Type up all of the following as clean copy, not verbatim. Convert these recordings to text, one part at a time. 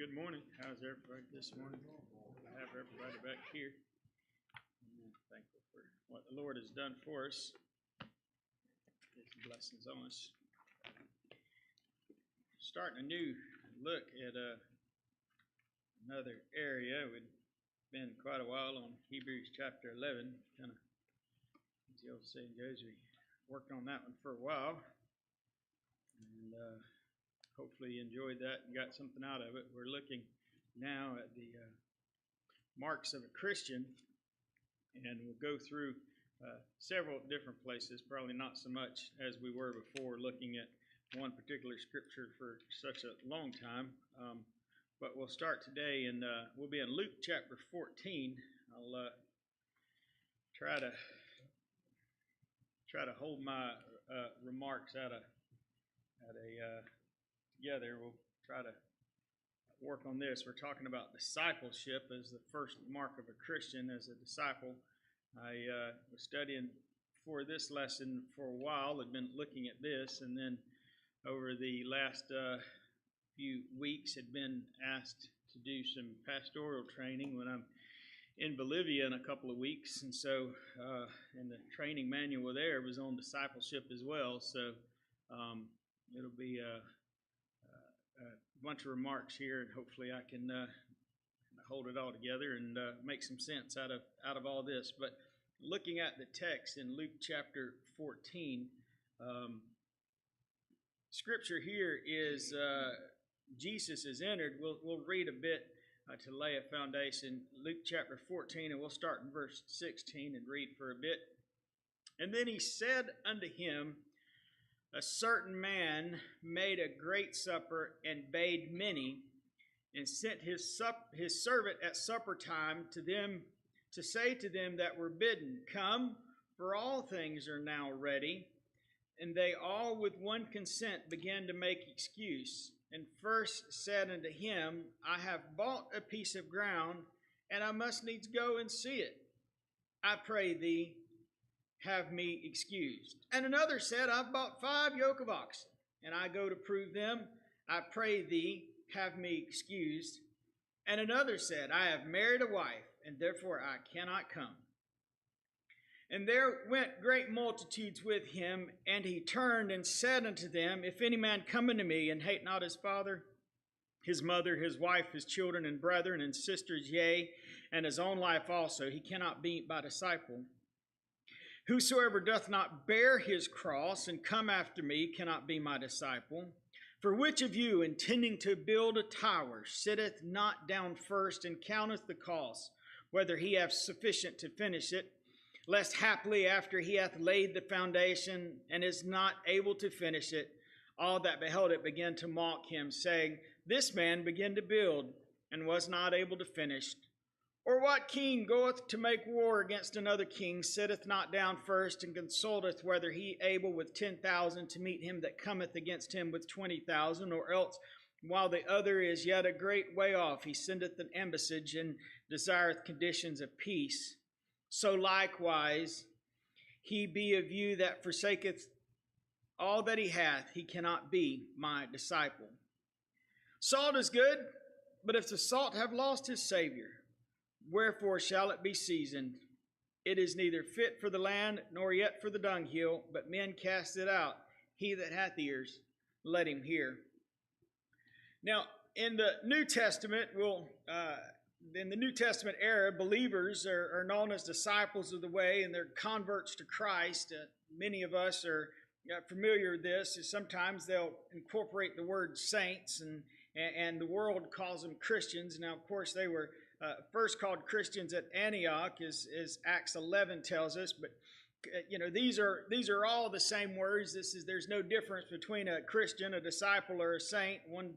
Good morning. How's everybody this morning? I have everybody back here. I'm thankful for what the Lord has done for us. His blessings on us. Starting a new look at another area. We've been quite a while on Hebrews chapter 11. Kind of, as the old saying goes, we worked on that one for a while. And hopefully you enjoyed that and got something out of it. We're looking now at the marks of a Christian, and we'll go through several different places, probably not so much as we were before looking at one particular scripture for such a long time. But we'll start today, and we'll be in Luke chapter 14. I'll try to hold my remarks together. We'll try to work on this. We're talking about discipleship as the first mark of a Christian, as a disciple. I was studying for this lesson for a while, had been looking at this, and then over the last few weeks had been asked to do some pastoral training when I'm in Bolivia in a couple of weeks, and so and the training manual there was on discipleship as well, so it'll be a bunch of remarks here, and hopefully I can hold it all together and make some sense out of all this. But looking at the text in Luke chapter 14, Scripture here is Jesus is entered. We'll read a bit to lay a foundation. Luke chapter 14, and we'll start in verse 16 and read for a bit. And then he said unto him, a certain man made a great supper and bade many, and sent his servant at supper time to them to say to them that were bidden, Come, for all things are now ready. And they all with one consent began to make excuse, and first said unto him, I have bought a piece of ground, and I must needs go and see it. I pray thee, have me excused. And another said, I've bought 5 yoke of oxen, and I go to prove them. I pray thee, have me excused. And another said, I have married a wife, and therefore I cannot come. And there went great multitudes with him, and he turned and said unto them, If any man come unto me, and hate not his father, his mother, his wife, his children, and brethren, and sisters, yea, and his own life also, he cannot be my disciple. Whosoever doth not bear his cross and come after me cannot be my disciple. For which of you, intending to build a tower, sitteth not down first and counteth the cost, whether he have sufficient to finish it, lest haply after he hath laid the foundation and is not able to finish it, all that beheld it began to mock him, saying, This man began to build and was not able to finish. Or what king goeth to make war against another king, sitteth not down first, and consulteth whether he able with 10,000 to meet him that cometh against him with 20,000, or else, while the other is yet a great way off, he sendeth an embassage, and desireth conditions of peace. So likewise, he be of you that forsaketh all that he hath, he cannot be my disciple. Salt is good, but if the salt have lost his Savior, wherefore shall it be seasoned? It is neither fit for the land, nor yet for the dunghill, but men cast it out. He that hath ears, let him hear. Now, in the New Testament, in the New Testament era, believers are known as disciples of the way, and they're converts to Christ. Many of us are familiar with this. Sometimes they'll incorporate the word saints, and the world calls them Christians. Now, of course, they were first called Christians at Antioch, as Acts 11 tells us. But these are all the same words. There's no difference between a Christian, a disciple, or a saint. One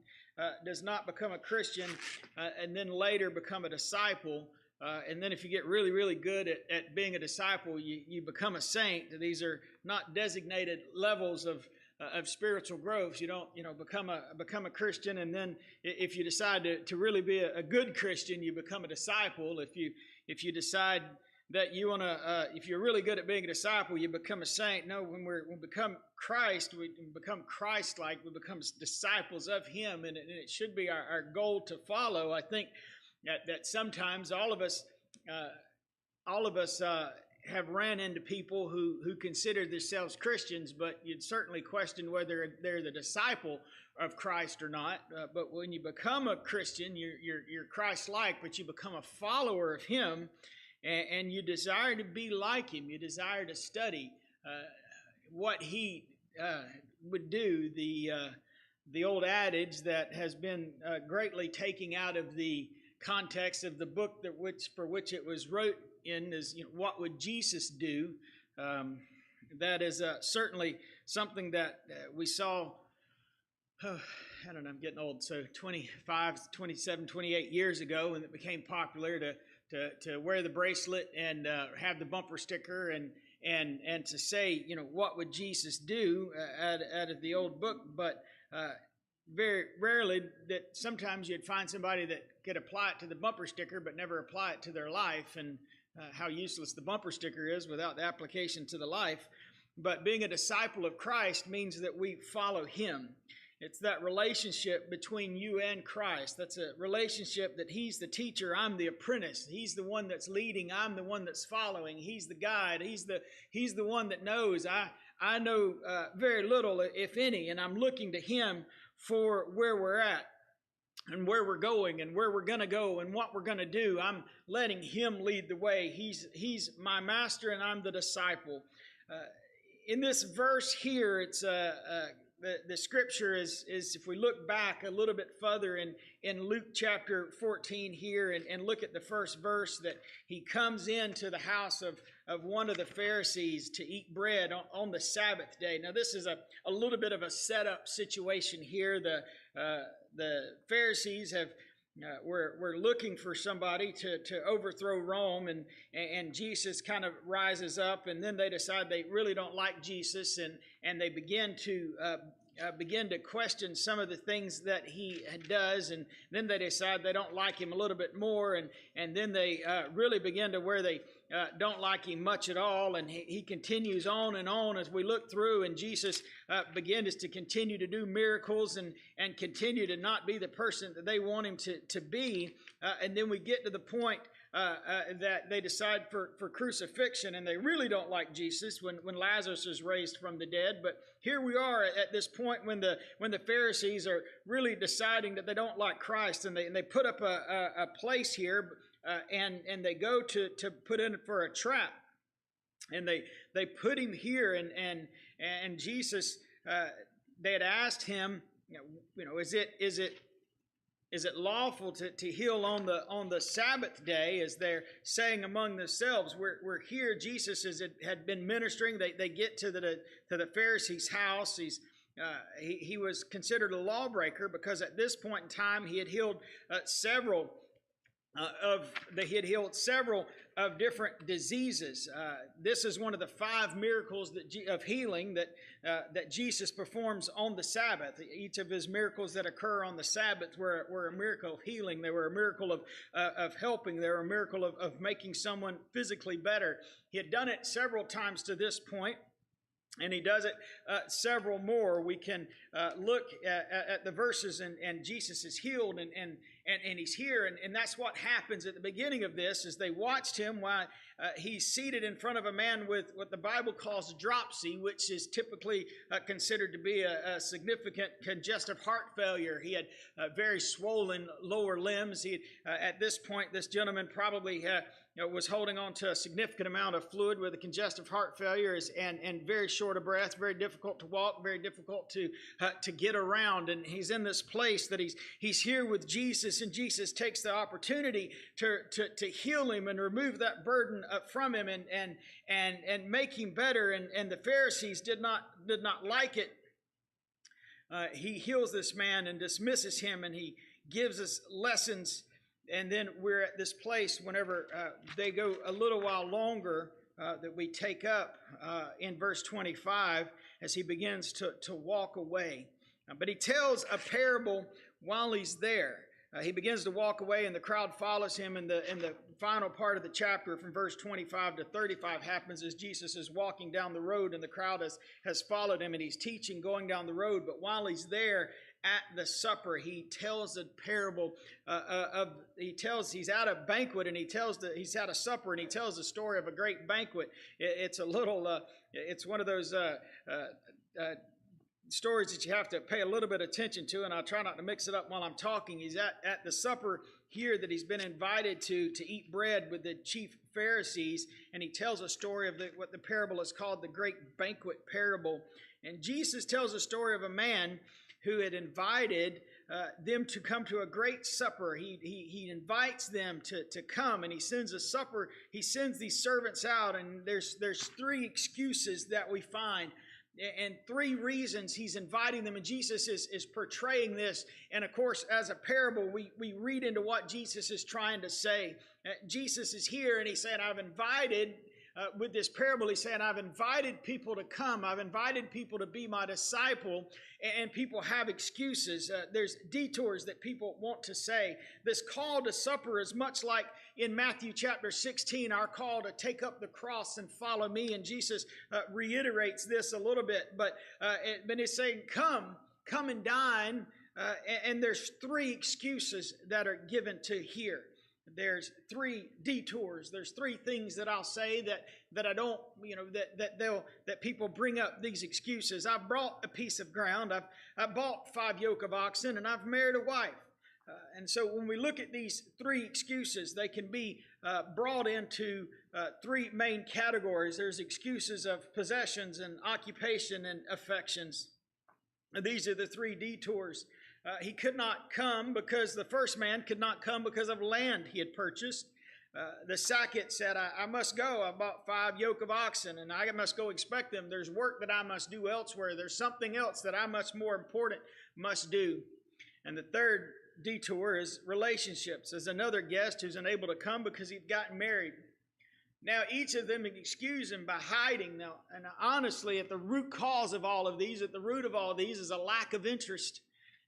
does not become a Christian and then later become a disciple. And then if you get really, really good at being a disciple, you become a saint. These are not designated levels of spiritual growth. You don't, become a Christian, and then if you decide to really be a good Christian, you become a disciple. If you decide that you want to, if you're really good at being a disciple, you become a saint. No, when we become Christ, we become Christ-like. We become disciples of Him, and it should be our goal to follow. I think that sometimes all of us have ran into people who consider themselves Christians, but you'd certainly question whether they're the disciple of Christ or not. But when you become a Christian, you're Christ-like, but you become a follower of Him. And you desire to be like Him. You desire to study what He would do. The old adage that has been greatly taken out of the context of the book for which it was wrote in is, what would Jesus do? That is certainly something that we saw. I don't know, I'm getting old. So 25, 27, 28 years ago, when it became popular to wear the bracelet and have the bumper sticker and to say, what would Jesus do out of the old book. But very rarely that sometimes you'd find somebody that could apply it to the bumper sticker but never apply it to their life, and how useless the bumper sticker is without the application to the life. But being a disciple of Christ means that we follow Him. It's that relationship between you and Christ. That's a relationship that He's the teacher, I'm the apprentice. He's the one that's leading, I'm the one that's following. He's the guide, He's the one that knows. I know very little, if any, and I'm looking to Him for where we're at and where we're going and where we're going to go and what we're going to do. I'm letting Him lead the way. He's my master and I'm the disciple. In this verse here, it's the scripture is if we look back a little bit further in Luke chapter 14 here and look at the first verse, that He comes into the house of one of the Pharisees to eat bread on the Sabbath day. Now this is a little bit of a setup situation here. The Pharisees were looking for somebody to overthrow Rome, and Jesus kind of rises up, and then they decide they really don't like Jesus, and they begin to question some of the things that He does, and then they decide they don't like Him a little bit more, and then they really begin to where they don't like Him much at all, and he continues on and on as we look through, and Jesus begins to continue to do miracles and continue to not be the person that they want Him to be, and then we get to the point that they decide for crucifixion, and they really don't like Jesus when Lazarus is raised from the dead. But here we are at this point when the Pharisees are really deciding that they don't like Christ, and they put up a place here, and they go to put in for a trap, and they put Him here, and Jesus, they had asked Him, is it lawful to heal on the Sabbath day, as they're saying among themselves? We're here. Jesus had been ministering. They get to the Pharisee's house. He was considered a lawbreaker because at this point in time he had healed several of different diseases. This is one of the 5 miracles of healing that Jesus performs on the Sabbath. Each of His miracles that occur on the Sabbath were a miracle of healing. They were a miracle of helping. They were a miracle of making someone physically better. He had done it several times to this point, and He does it several more. We can look at the verses, and Jesus is healed, and He's here, and that's what happens at the beginning of this. Is they watched Him while He's seated in front of a man with what the Bible calls dropsy, which is typically considered to be a significant congestive heart failure. He had very swollen lower limbs. At this point, this gentleman probably was holding on to a significant amount of fluid with a congestive heart failure, and very short of breath, very difficult to walk, very difficult to get around. And he's in this place that he's here with Jesus, and Jesus takes the opportunity to heal him and remove that burden from him and make him better. And the Pharisees did not like it. He heals this man and dismisses him, and he gives us lessons. And then we're at this place whenever they go a little while longer that we take up in verse 25 as he begins to walk away. But he tells a parable while he's there. He begins to walk away, and the crowd follows him. And the final part of the chapter, from verse 25 to 35, happens as Jesus is walking down the road, and the crowd has followed him, and he's teaching going down the road. But while he's there at the supper, he tells a parable he's at a banquet, and he's at a supper, and he tells the story of a great banquet. It's one of those stories that you have to pay a little bit of attention to, and I'll try not to mix it up while I'm talking. He's at the supper here that he's been invited to eat bread with the chief Pharisees, and he tells a story of what the parable is called the great banquet parable. And Jesus tells a story of a man who had invited them to come to a great supper. He invites them to come, and he sends a supper. He sends these servants out, and there's three excuses that we find, and three reasons he's inviting them, and Jesus is portraying this. And of course, as a parable, we read into what Jesus is trying to say. Jesus is here, and he's saying, with this parable, he's saying, I've invited people to come. I've invited people to be my disciple, and people have excuses. There's detours that people want to say. This call to supper is much like in Matthew chapter 16, our call to take up the cross and follow me. And Jesus reiterates this a little bit, but he's saying, come and dine. And there's three excuses that are given to here. There's three detours. There's three things that I'll say that I don't, that people bring up these excuses. I bought a piece of ground. I bought 5 yoke of oxen, and I've married a wife. And so when we look at these three excuses, they can be brought into three main categories. There's excuses of possessions and occupation and affections. And these are the three detours. He could not come because the first man could not come because of land he had purchased. The second said, I must go. I bought 5 yoke of oxen, and I must go inspect them. There's work that I must do elsewhere. There's something else that I more important must do. And the third detour is relationships. There's another guest who's unable to come because he'd gotten married. Now, each of them excuse him by hiding. Now, and honestly, at the root cause of all of these, at the root of all of these is a lack of interest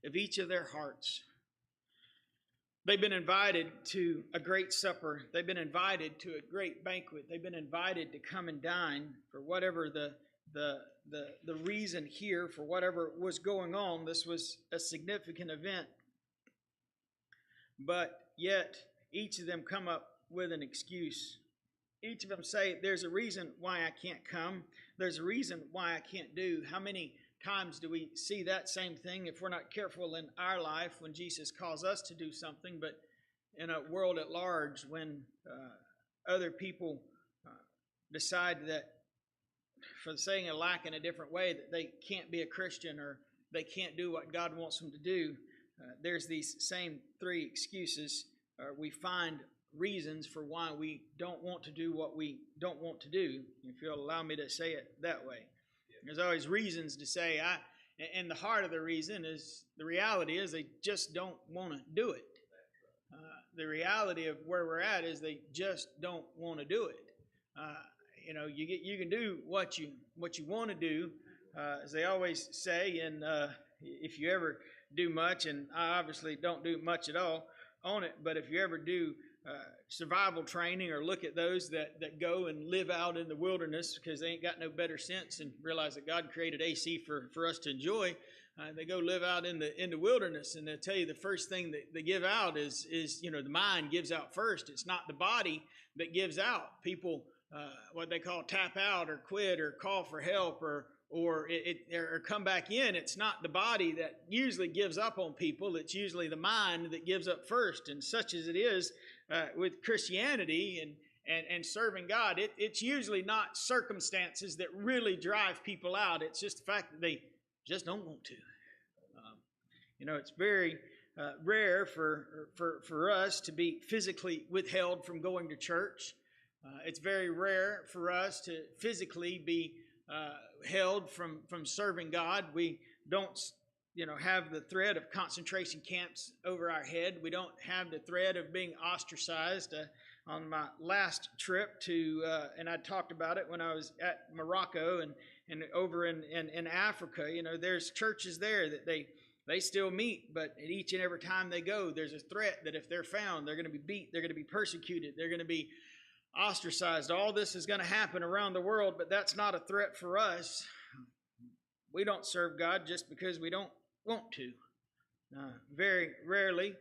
of each of their hearts. They've been invited to a great supper. They've been invited to a great banquet. They've been invited to come and dine for whatever the reason here, for whatever was going on. This was a significant event. But yet, each of them come up with an excuse. Each of them say, there's a reason why I can't come. There's a reason why I can't do. How many times do we see that same thing if we're not careful in our life when Jesus calls us to do something, but in a world at large when other people decide that, for saying a lack in a different way, that they can't be a Christian or they can't do what God wants them to do. There's these same three excuses. We find reasons for why we don't want to do what we don't want to do, if you'll allow me to say it that way. There's always reasons to say, and the heart of the reason is, the reality is they just don't want to do it. The reality of where we're at is they just don't want to do it. You can do what you want to do, as they always say, and if you ever do much, and I obviously don't do much at all on it, but if you ever do survival training or look at those that go and live out in the wilderness because they ain't got no better sense and realize that God created AC for us to enjoy, they go live out in the wilderness, and they'll tell you the first thing that they give out is the mind gives out first. It's not the body that gives out. People what they call tap out or quit or call for help or come back in. It's not the body that usually gives up on people. It's usually the mind that gives up first. And such as it is with Christianity and serving God, it's usually not circumstances that really drive people out. It's just the fact that they just don't want to. It's very rare for us to be physically withheld from going to church. It's very rare for us to physically be held from serving God. We don't, have the threat of concentration camps over our head. We don't have the threat of being ostracized. On my last trip and I talked about it when I was at Morocco and over in Africa, there's churches there that they They still meet, but at each and every time they go, there's a threat that if they're found, they're going to be beat, they're going to be persecuted, they're going to be ostracized. All this is going to happen around the world, but that's not a threat for us. We don't serve God just because we don't want to. Very rarely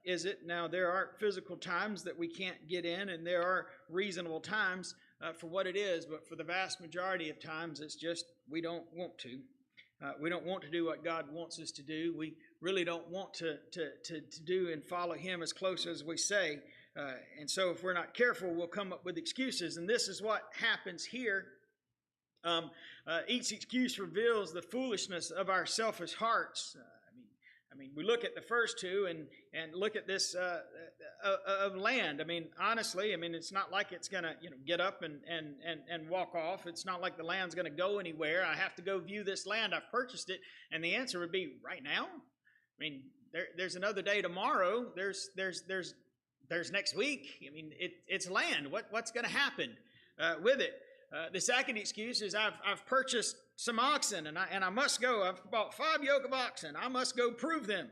is it. Now, there are physical times that we can't get in, and there are reasonable times for what it is, but for the vast majority of times, it's just we don't want to. We don't want to do what God wants us to do. We really don't want to do and follow Him as close as we say. And so if we're not careful, we'll come up with excuses. And this is what happens here. Each excuse reveals the foolishness of our selfish hearts. I mean, we look at the first two and look at this of land. I mean, honestly, it's not like it's going to get up and walk off. It's not like the land's going to go anywhere. I have to go view this land. I've purchased it, and the answer would be right now. I mean, there's another day tomorrow. There's next week. I mean, it's land. What's going to happen with it? The second excuse is I've purchased some oxen and I must go. I've bought 5 yoke of oxen. I must go prove them.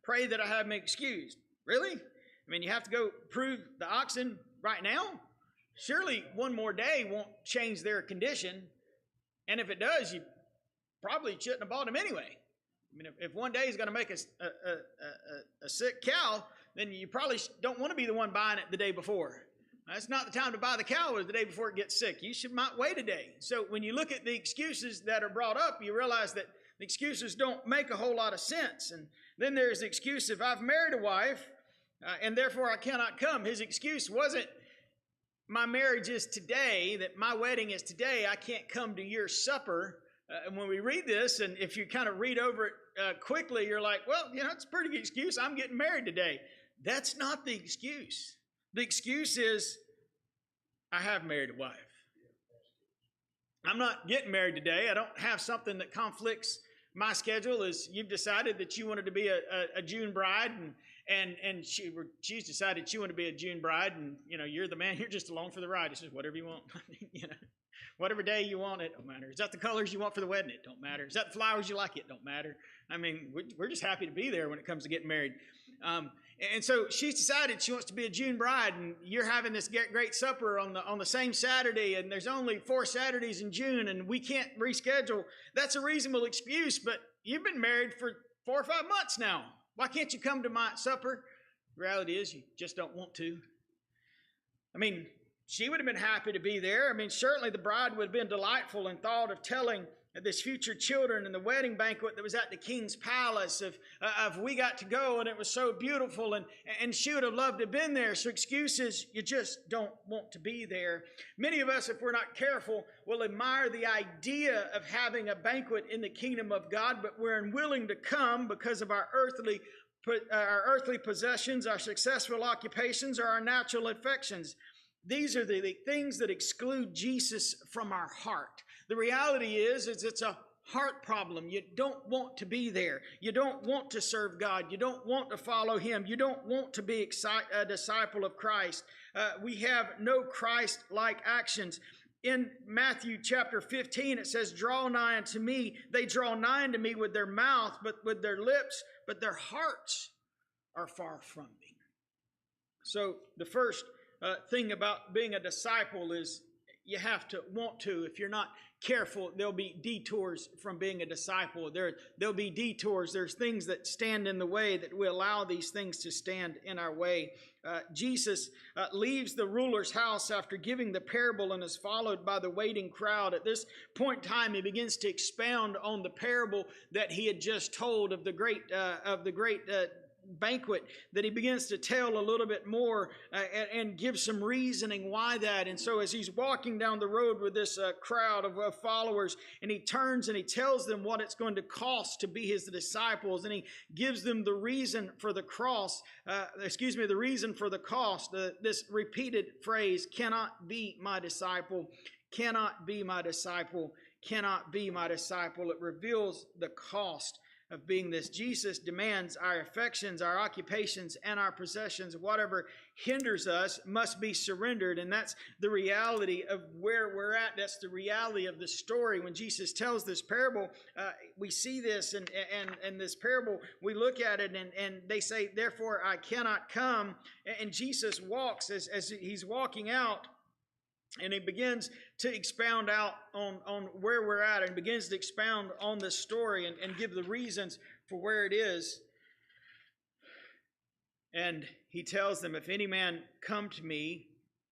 Pray that I have me excused. Really? I mean, you have to go prove the oxen right now? Surely one more day won't change their condition. And if it does, you probably shouldn't have bought them anyway. I mean, if one day is going to make a sick cow, then you probably don't want to be the one buying it the day before. That's not the time to buy the cow the day before it gets sick. You might wait a day. So when you look at the excuses that are brought up, you realize that the excuses don't make a whole lot of sense. And then there's the excuse, if I've married a wife and therefore I cannot come. His excuse wasn't my marriage is today, that my wedding is today, I can't come to your supper. And when we read this, and if you kind of read over it quickly, you're like, well, it's a pretty good excuse. I'm getting married today. That's not the excuse. The excuse is, I have married a wife. I'm not getting married today. I don't have something that conflicts my schedule. As you've decided that you wanted to be a June bride, and she's decided she wanted to be a June bride, and you're the man. You're just along for the ride. It's just whatever you want. Whatever day you want, it don't matter. Is that the colors you want for the wedding? It don't matter. Is that the flowers you like? It don't matter. I mean, we're just happy to be there when it comes to getting married. And so she's decided she wants to be a June bride, and you're having this great supper on the same Saturday, and there's only 4 Saturdays in June, and we can't reschedule. That's a reasonable excuse, but you've been married for 4 or 5 months now. Why can't you come to my supper? The reality is you just don't want to. I mean, she would have been happy to be there. I mean, certainly the bride would have been delightful and thought of telling this future children in the wedding banquet that was at the king's palace of we got to go and it was so beautiful, and she would have loved to have been there. So excuses, you just don't want to be there. Many of us, if we're not careful, will admire the idea of having a banquet in the kingdom of God, but we're unwilling to come because of our earthly possessions, our successful occupations, or our natural affections. These are the things that exclude Jesus from our heart. The reality is it's a heart problem. You don't want to be there. You don't want to serve God. You don't want to follow Him. You don't want to be a disciple of Christ. We have no Christ-like actions. In Matthew chapter 15, it says, draw nigh unto me. They draw nigh unto me with their mouth, but with their lips, but their hearts are far from me. So the first thing about being a disciple is you have to want to. If you're not careful, there'll be detours from being a disciple. There'll be detours. There's things that stand in the way that we allow these things to stand in our way. Jesus leaves the ruler's house after giving the parable and is followed by the waiting crowd. At this point in time, he begins to expound on the parable that he had just told of the great banquet, that he begins to tell a little bit more and give some reasoning why that. And so as he's walking down the road with this crowd of followers, and he turns and he tells them what it's going to cost to be his disciples, and he gives them the reason for the the reason for the cost. This repeated phrase, cannot be my disciple, cannot be my disciple, cannot be my disciple. It reveals the cost of being this. Jesus demands our affections, our occupations, and our possessions. Whatever hinders us must be surrendered. And that's the reality of where we're at. That's the reality of the story. When Jesus tells this parable, we see this, and this parable, we look at it, and they say, therefore I cannot come. And Jesus walks, as he's walking out, and he begins to expound out on where we're at, and begins to expound on this story and give the reasons for where it is. And he tells them, if any man come to me,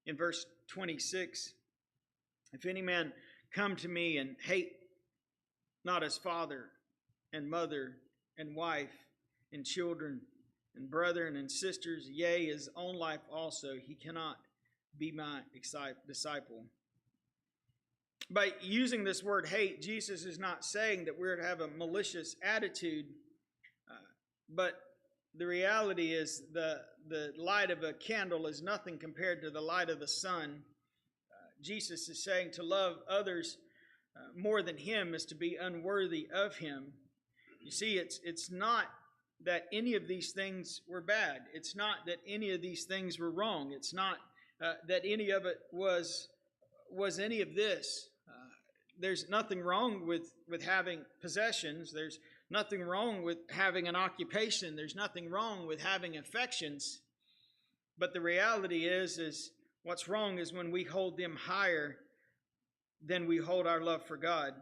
in verse 26, if any man come to me and hate not his father and mother and wife and children and brethren and sisters, yea, his own life also, he cannot be my disciple. By using this word hate, Jesus is not saying that we're to have a malicious attitude, but the reality is the light of a candle is nothing compared to the light of the sun. Jesus is saying to love others more than him is to be unworthy of him. You see, it's not that any of these things were bad. It's not that any of these things were wrong. It's not that any of it was any of this. There's nothing wrong with having possessions. There's nothing wrong with having an occupation. There's nothing wrong with having affections. But the reality is what's wrong is when we hold them higher than we hold our love for God.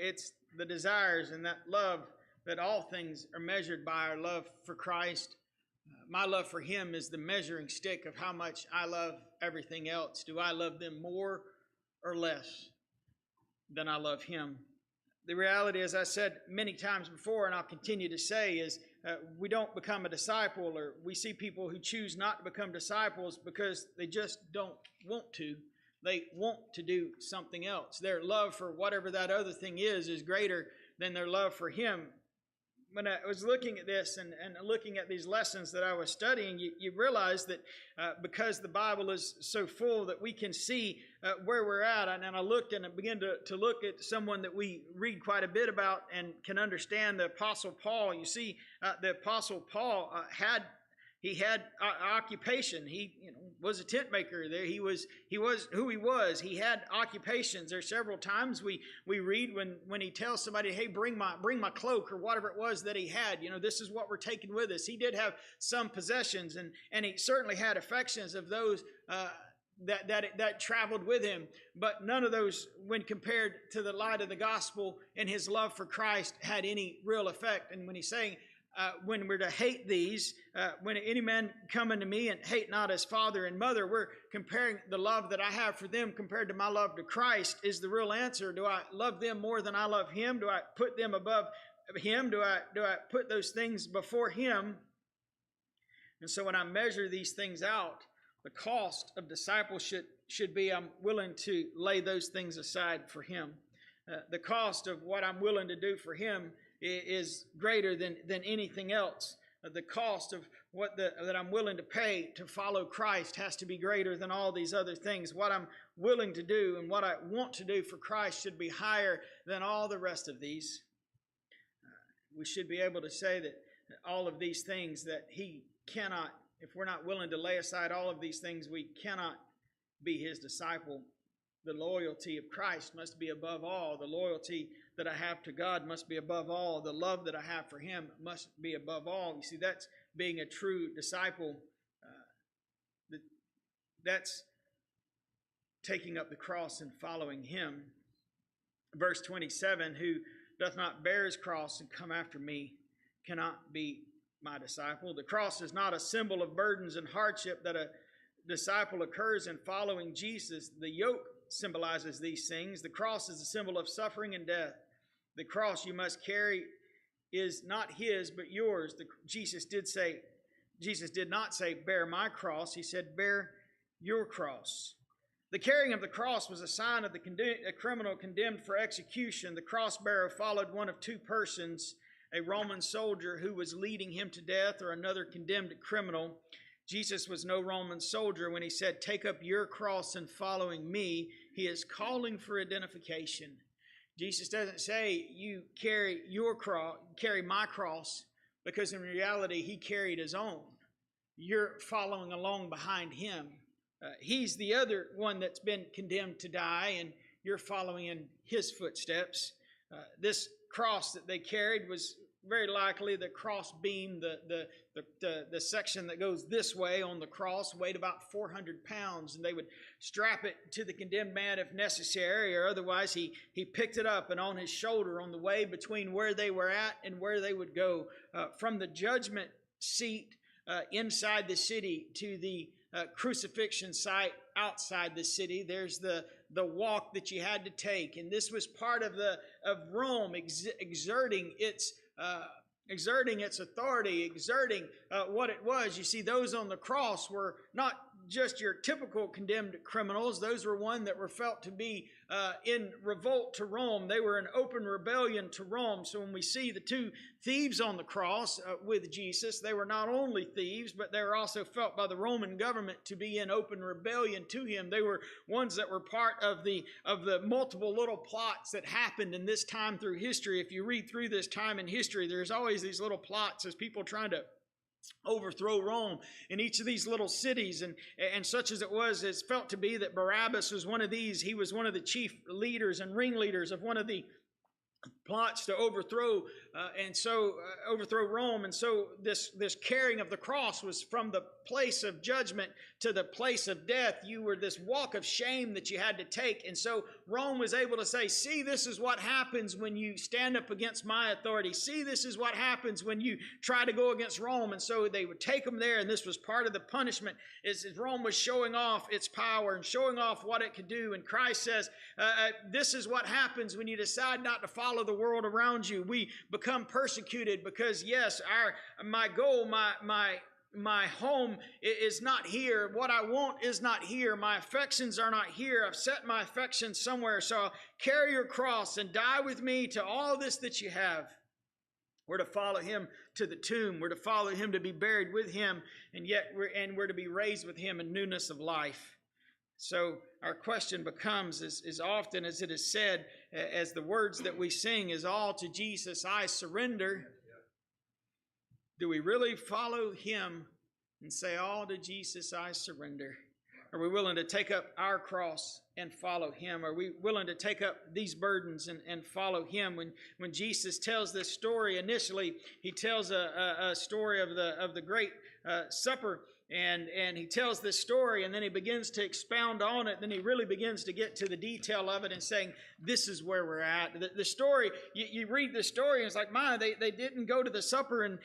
It's the desires and that love that all things are measured by our love for Christ. My love for him is the measuring stick of how much I love everything else. Do I love them more or less than I love him? The reality, as I said many times before, and I'll continue to say, is we don't become a disciple, or we see people who choose not to become disciples because they just don't want to. They want to do something else. Their love for whatever that other thing is greater than their love for him. When I was looking at this and looking at these lessons that I was studying, you realize that because the Bible is so full that we can see where we're at. And I looked and I began to look at someone that we read quite a bit about and can understand, the Apostle Paul. You see, the Apostle Paul had occupation. He was a tent maker. There he was who he was. He had occupations. There's several times we read when he tells somebody, hey, bring my cloak, or whatever it was that he had. This is what we're taking with us. He did have some possessions, and he certainly had affections of those that traveled with him. But none of those, when compared to the light of the gospel and his love for Christ, had any real effect. And when he's saying, when we're to hate these, when any man come unto me and hate not his father and mother, we're comparing the love that I have for them compared to my love to Christ is the real answer. Do I love them more than I love him? Do I put them above him? Do I put those things before him? And so when I measure these things out, the cost of discipleship should be I'm willing to lay those things aside for him. The cost of what I'm willing to do for him is greater than anything else. The cost of that I'm willing to pay to follow Christ has to be greater than all these other things. What I'm willing to do and what I want to do for Christ should be higher than all the rest of these. We should be able to say that all of these things that he cannot, if we're not willing to lay aside all of these things, we cannot be his disciple. The loyalty of Christ must be above all. The loyalty that I have to God must be above all. The love that I have for him must be above all. You see, that's being a true disciple. That's taking up the cross and following him. Verse 27, who doth not bear his cross and come after me cannot be my disciple. The cross is not a symbol of burdens and hardship that a disciple occurs in following Jesus. The yoke symbolizes these things. The cross is a symbol of suffering and death. The cross you must carry is not his, but yours. Jesus did not say, bear my cross. He said, bear your cross. The carrying of the cross was a sign of a criminal condemned for execution. The cross bearer followed one of two persons, a Roman soldier who was leading him to death, or another condemned criminal. Jesus was no Roman soldier. When he said, take up your cross and following me, he is calling for identification. Jesus doesn't say you carry your cross, carry my cross, because in reality he carried his own. You're following along behind him. He's the other one that's been condemned to die, and you're following in his footsteps. This cross that they carried was very likely the cross beam, the section that goes this way on the cross weighed about 400 pounds, and they would strap it to the condemned man if necessary, or otherwise he picked it up and on his shoulder on the way between where they were at and where they would go. From the judgment seat inside the city to the crucifixion site outside the city, there's the walk that you had to take, and this was part of Rome exerting its authority, exerting what it was. You see, those on the cross were not just your typical condemned criminals. Those were one that were felt to be in revolt to Rome. They were in open rebellion to Rome. So when we see the two thieves on the cross with Jesus, they were not only thieves, but they were also felt by the Roman government to be in open rebellion to him. They were ones that were part of the multiple little plots that happened in this time through history. If you read through this time in history, there's always these little plots as people trying to overthrow Rome in each of these little cities, and such as it was, it's felt to be that Barabbas was one of these. He was one of the chief leaders and ringleaders of one of the plots to overthrow Rome. And so this carrying of the cross was from the place of judgment to the place of death. You were this walk of shame that you had to take. And so Rome was able to say, see, this is what happens when you stand up against my authority. See, this is what happens when you try to go against Rome. And so they would take them there, and this was part of the punishment, is Rome was showing off its power and showing off what it could do. And Christ says, this is what happens when you decide not to follow the world around you. We become persecuted because, yes, my goal, my home is not here. What I want is not here. My affections are not here. I've set my affections somewhere. So carry your cross and die with me to all this that you have. We're to follow him to the tomb. We're to follow him to be buried with him, and we're to be raised with him in newness of life. So our question becomes, as often as it is said, as the words that we sing is all to Jesus I surrender. Do we really follow him and say, all to Jesus I surrender? Are we willing to take up our cross and follow him? Are we willing to take up these burdens and follow him? When Jesus tells this story, initially he tells a story of the great supper. And he tells this story, and then he begins to expound on it. Then he really begins to get to the detail of it and saying, this is where we're at. The story, you read the story, and it's like, they didn't go to the supper, and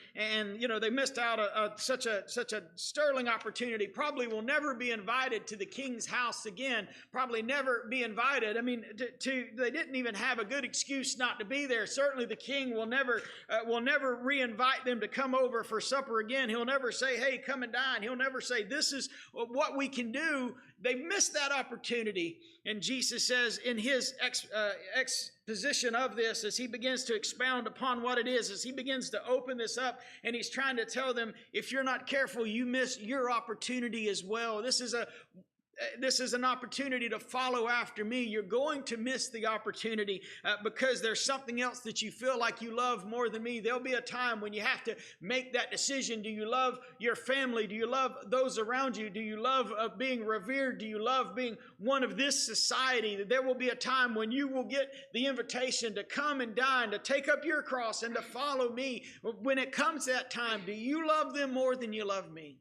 they missed out such a sterling opportunity. Probably will never be invited to the king's house again. Probably never be invited. I mean, they didn't even have a good excuse not to be there. Certainly the king will never re-invite them to come over for supper again. He'll never say, hey, come and dine. He'll never say, this is what we can do. They missed that opportunity. And Jesus says in his exposition of this, as he begins to expound upon what it is, as he begins to open this up, and he's trying to tell them, if you're not careful, you miss your opportunity as well. This is an opportunity to follow after me. You're going to miss the opportunity because there's something else that you feel like you love more than me. There'll be a time when you have to make that decision. Do you love your family? Do you love those around you? Do you love being revered? Do you love being one of this society? There will be a time when you will get the invitation to come and dine, to take up your cross and to follow me. When it comes that time, do you love them more than you love me?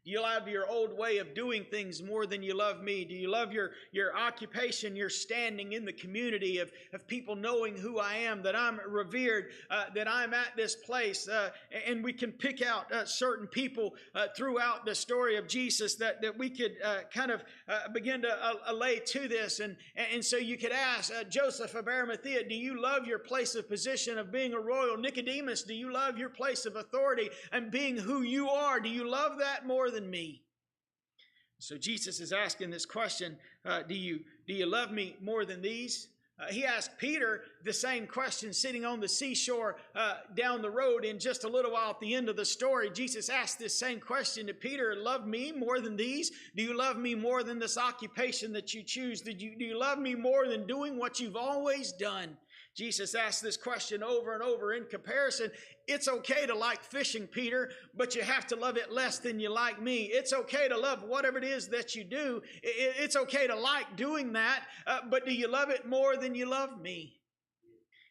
Do you love your old way of doing things more than you love me? Do you love your occupation, your standing in the community of people knowing who I am, that I'm revered, that I'm at this place? And we can pick out certain people throughout the story of Jesus that we could kind of begin to lay to this. And so you could ask Joseph of Arimathea, do you love your place of position of being a royal? Nicodemus, do you love your place of authority and being who you are? Do you love that more than me? So Jesus is asking this question, do you love me more than these? He asked Peter the same question sitting on the seashore down the road in just a little while at the end of the story. Jesus asked this same question to Peter, love me more than these? Do you love me more than this occupation that you choose? Do you love me more than doing what you've always done? Jesus asked this question over and over. In comparison, it's okay to like fishing, Peter, but you have to love it less than you like me. It's okay to love whatever it is that you do. It's okay to like doing that, but do you love it more than you love me?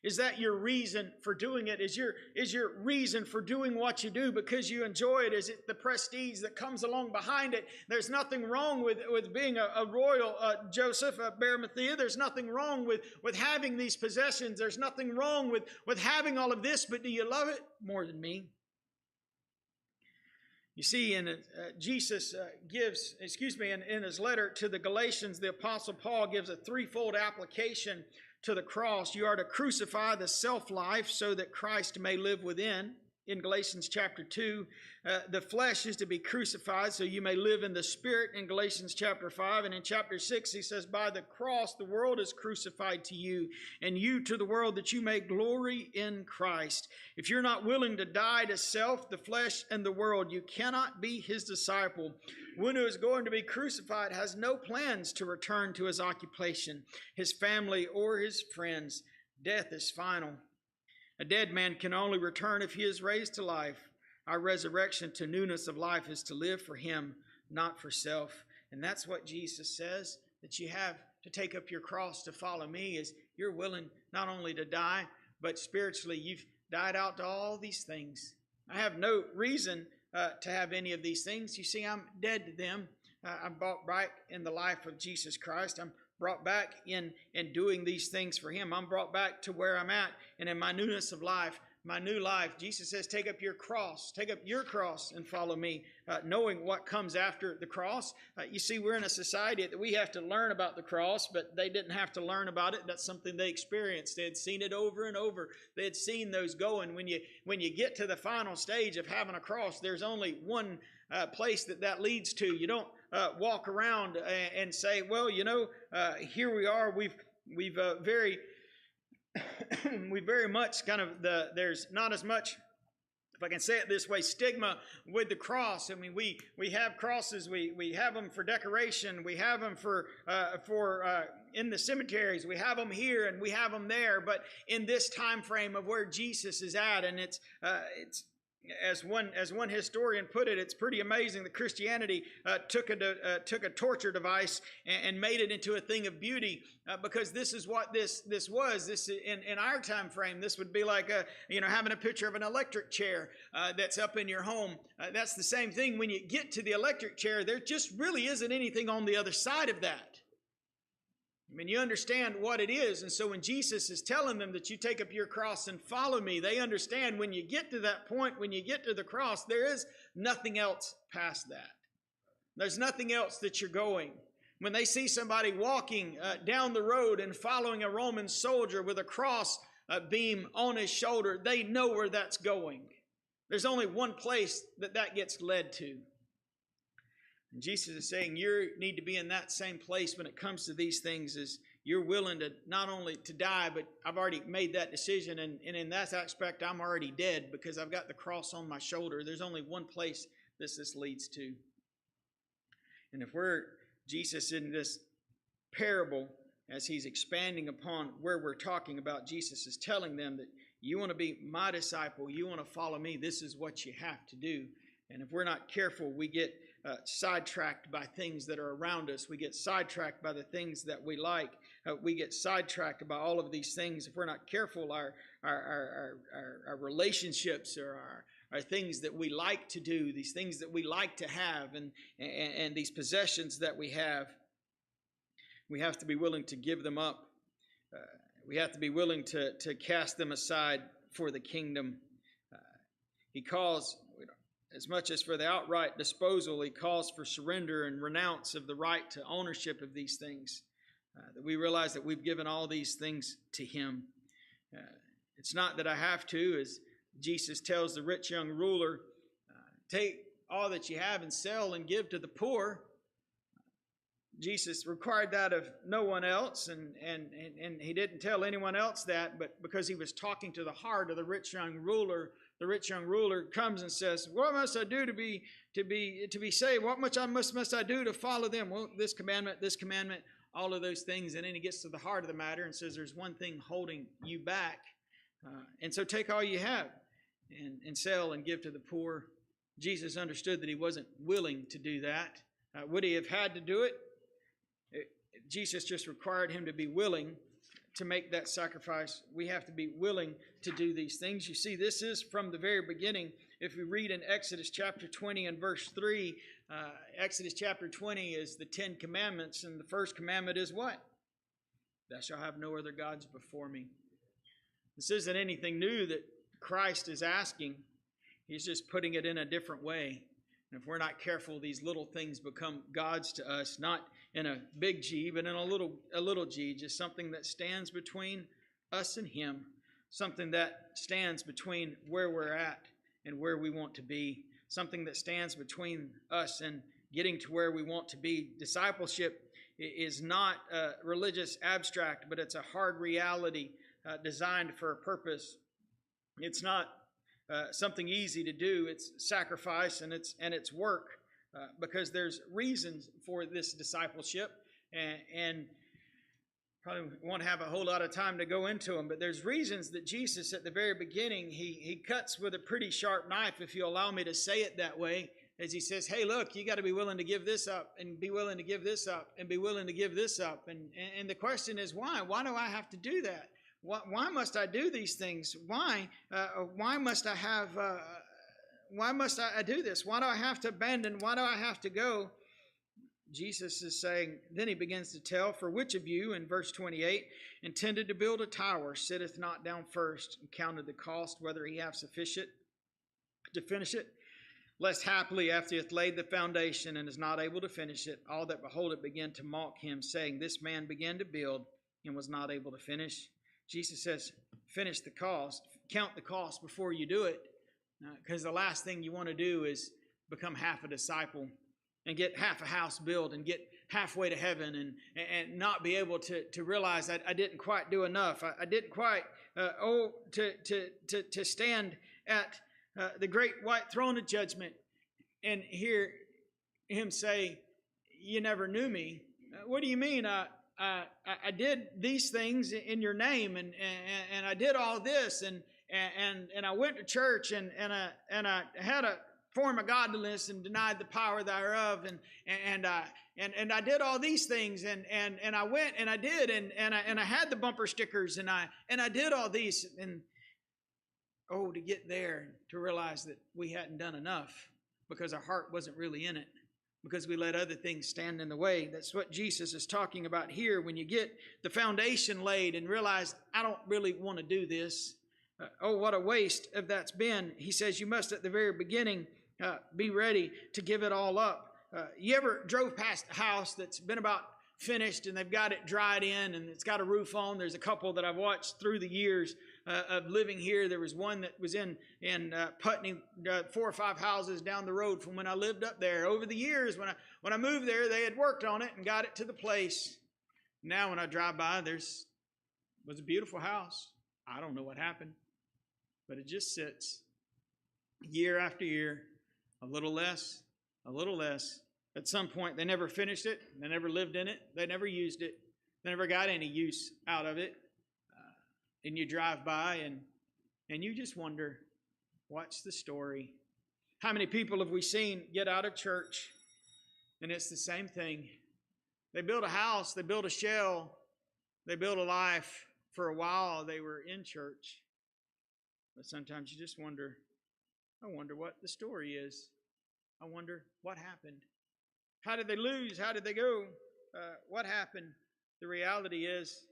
Is that your reason for doing it? Is your reason for doing what you do because you enjoy it? Is it the prestige that comes along behind it? There's nothing wrong with being a royal Joseph of Arimathea. There's nothing wrong with having these possessions. There's nothing wrong with having all of this, but do you love it more than me? You see, Jesus gives, in his letter to the Galatians, the Apostle Paul gives a threefold application to the cross. You are to crucify the self-life so that Christ may live within. In Galatians chapter 2, the flesh is to be crucified so you may live in the Spirit in Galatians chapter 5. And in chapter 6, he says, by the cross the world is crucified to you, and you to the world, that you may glory in Christ. If you're not willing to die to self, the flesh, and the world, you cannot be his disciple. One who is going to be crucified has no plans to return to his occupation, his family, or his friends. Death is final. A dead man can only return if he is raised to life. Our resurrection to newness of life is to live for him, not for self. And that's what Jesus says, that you have to take up your cross to follow me, is you're willing not only to die, but spiritually you've died out to all these things. I have no reason to have any of these things. You see, I'm dead to them. I'm brought back in the life of Jesus Christ. I'm brought back in doing these things for him. I'm brought back to where I'm at, and in my newness of life, my new life. Jesus says, take up your cross and follow me, knowing what comes after the cross. You see, we're in a society that we have to learn about the cross, but they didn't have to learn about it. That's something they experienced. They had seen it over and over. They had seen those going. When you get to the final stage of having a cross, there's only one place that leads to. You don't walk around and say, well, here we are. We've very much kind of there's not as much, if I can say it this way, stigma with the cross. I mean, we have crosses. We have them for decoration. We have them for in the cemeteries. We have them here and we have them there. But in this time frame of where Jesus is at, and it's as one historian put it, it's pretty amazing that Christianity took a torture device and made it into a thing of beauty, because this is what this was. This in our time frame, this would be like having a picture of an electric chair that's up in your home. That's the same thing. When you get to the electric chair, there just really isn't anything on the other side of that. I mean, you understand what it is. And so when Jesus is telling them that you take up your cross and follow me, they understand when you get to that point, when you get to the cross, there is nothing else past that. There's nothing else that you're going. When they see somebody walking down the road and following a Roman soldier with a cross beam on his shoulder, they know where that's going. There's only one place that gets led to. And Jesus is saying you need to be in that same place when it comes to these things, is you're willing to not only to die, but I've already made that decision. And in that aspect, I'm already dead because I've got the cross on my shoulder. There's only one place this leads to. And if Jesus in this parable, as he's expanding upon where we're talking about, Jesus is telling them that you want to be my disciple, you want to follow me, this is what you have to do. And if we're not careful, we get sidetracked by things that are around us. We get sidetracked by the things that we like. We get sidetracked by all of these things. If we're not careful, our relationships or our things that we like to do, these things that we like to have, and these possessions that we have to be willing to give them up. We have to be willing to cast them aside for the kingdom. He calls, as much as for the outright disposal, he calls for surrender and renounce of the right to ownership of these things. That we realize that we've given all these things to him. It's not that I have to, as Jesus tells the rich young ruler, take all that you have and sell and give to the poor. Jesus required that of no one else, and he didn't tell anyone else that, but because he was talking to the heart of the rich young ruler, the rich young ruler comes and says, "What must I do to be saved? What must I do to follow them?" Well, this commandment, all of those things, and then he gets to the heart of the matter and says, "There's one thing holding you back, and so take all you have and sell and give to the poor." Jesus understood that he wasn't willing to do that. Would he have had to do it? Jesus just required him to be willing to make that sacrifice. We have to be willing to do these things. You see, this is from the very beginning. If we read in Exodus chapter 20 and verse 3, Exodus chapter 20 is the 10 commandments, and the first commandment is what? Thou shalt have no other gods before me. This isn't anything new that Christ is asking. He's just putting it in a different way. And if we're not careful, these little things become gods to us, not in a big G, but in a little g, just something that stands between us and him, something that stands between where we're at and where we want to be, something that stands between us and getting to where we want to be. Discipleship is not religious abstract, but it's a hard reality designed for a purpose. It's not something easy to do. It's sacrifice and it's work, because there's reasons for this discipleship, and probably won't have a whole lot of time to go into them, but there's reasons that Jesus at the very beginning, he cuts with a pretty sharp knife, if you allow me to say it that way, as he says, hey, look, you got to be willing to give this up, and be willing to give this up, and be willing to give this up. And the question is, why? Why do I have to do that? Why must I do these things? Why must I have? Why must I do this? Why do I have to abandon? Why do I have to go? Jesus is saying. Then he begins to tell, "For which of you," in verse 28, "intended to build a tower, sitteth not down first and counted the cost, whether he have sufficient to finish it? Lest haply after he hath laid the foundation and is not able to finish it, all that behold it begin to mock him, saying, This man began to build and was not able to finish." Jesus says, finish the cost, count the cost before you do it, because the last thing you want to do is become half a disciple and get half a house built and get halfway to heaven and not be able to realize that I didn't quite do enough. I didn't quite to stand at the great white throne of judgment and hear him say, "You never knew me." What do you mean? I did these things in your name, and I did all this, and I went to church, and I had a form of godliness and denied the power thereof, and I did all these things, and I went and I did, and I had the bumper stickers, and I did all these, and to get there, to realize that we hadn't done enough because our heart wasn't really in it, because we let other things stand in the way. That's what Jesus is talking about here. When you get the foundation laid and realize, I don't really want to do this. What a waste of that's been. He says you must at the very beginning be ready to give it all up. You ever drove past a house that's been about finished and they've got it dried in and it's got a roof on? There's a couple that I've watched through the years of living here. There was one that was in Putney, 4 or 5 houses down the road from when I lived up there. Over the years, when I moved there, they had worked on it and got it to the place. Now when I drive by, was a beautiful house. I don't know what happened, but it just sits year after year, a little less, a little less. At some point, they never finished it. They never lived in it. They never used it. They never got any use out of it. And you drive by and you just wonder, what's the story? How many people have we seen get out of church? And it's the same thing. They built a house. They built a shell. They built a life. For a while, they were in church. But sometimes you just wonder, I wonder what the story is. I wonder what happened. How did they lose? How did they go? What happened? The reality is,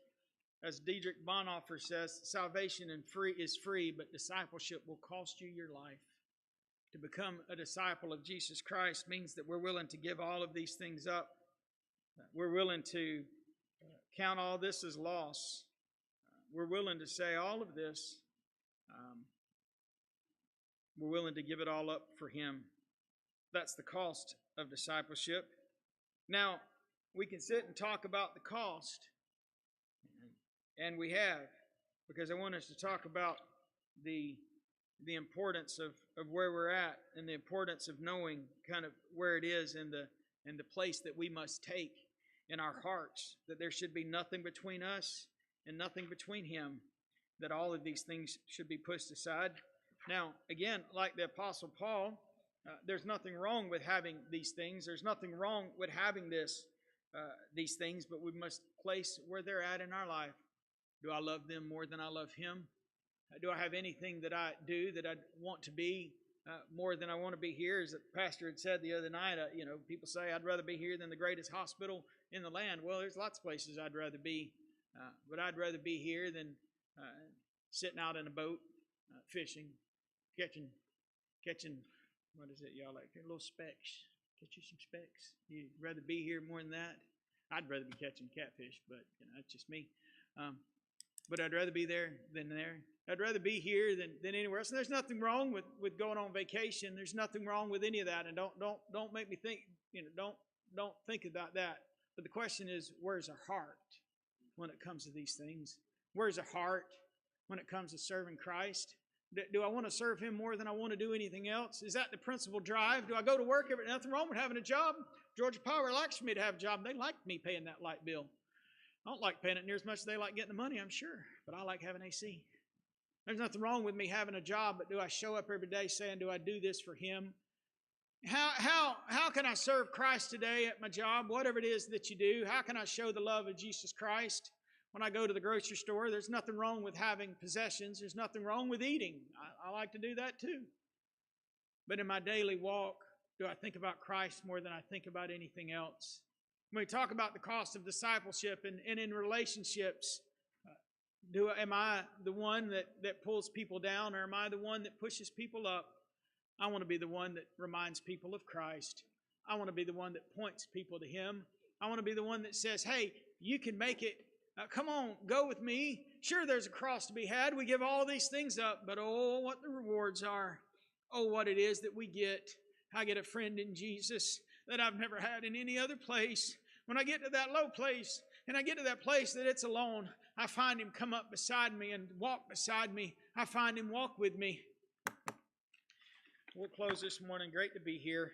as Dietrich Bonhoeffer says, salvation is free, but discipleship will cost you your life. To become a disciple of Jesus Christ means that we're willing to give all of these things up. We're willing to count all this as loss. We're willing to say all of this. We're willing to give it all up for Him. That's the cost of discipleship. Now, we can sit and talk about the cost, and we have, because I want us to talk about the importance of where we're at and the importance of knowing kind of where it is in the place that we must take in our hearts, that there should be nothing between us and nothing between Him, that all of these things should be pushed aside. Now, again, like the Apostle Paul, there's nothing wrong with having these things. There's nothing wrong with having these things, but we must place where they're at in our life. Do I love them more than I love Him? Do I have anything that I do that I want to be more than I want to be here? As the pastor had said the other night, people say, I'd rather be here than the greatest hospital in the land. Well, there's lots of places I'd rather be, but I'd rather be here than sitting out in a boat, fishing, catching, what is it, y'all like? Little specks. Catch you some specks. You'd rather be here more than that? I'd rather be catching catfish, but that's just me. But I'd rather be there than there. I'd rather be here than anywhere else. And there's nothing wrong with going on vacation. There's nothing wrong with any of that. And don't make me think, don't think about that. But the question is, where's our heart when it comes to these things? Where's our heart when it comes to serving Christ? Do I want to serve Him more than I want to do anything else? Is that the principal drive? Do I go to work? Nothing wrong with having a job. Georgia Power likes for me to have a job. They like me paying that light bill. I don't like paying it near as much as they like getting the money, I'm sure. But I like having AC. There's nothing wrong with me having a job, but do I show up every day saying, do I do this for Him? How can I serve Christ today at my job, whatever it is that you do? How can I show the love of Jesus Christ? When I go to the grocery store, there's nothing wrong with having possessions. There's nothing wrong with eating. I like to do that too. But in my daily walk, do I think about Christ more than I think about anything else? When we talk about the cost of discipleship and in relationships, am I the one that pulls people down, or am I the one that pushes people up? I want to be the one that reminds people of Christ. I want to be the one that points people to Him. I want to be the one that says, hey, you can make it. Come on, go with me. Sure, there's a cross to be had. We give all these things up, but oh, what the rewards are. Oh, what it is that we get. I get a friend in Jesus that I've never had in any other place. When I get to that low place, and I get to that place that it's alone, I find Him come up beside me and walk beside me. I find Him walk with me. We'll close this morning. Great to be here.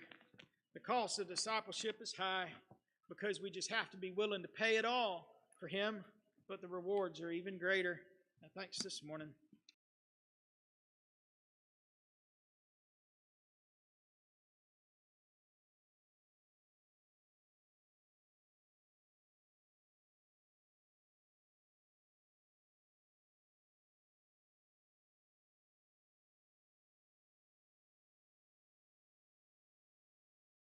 The cost of discipleship is high because we just have to be willing to pay it all for Him, but the rewards are even greater. Thanks this morning.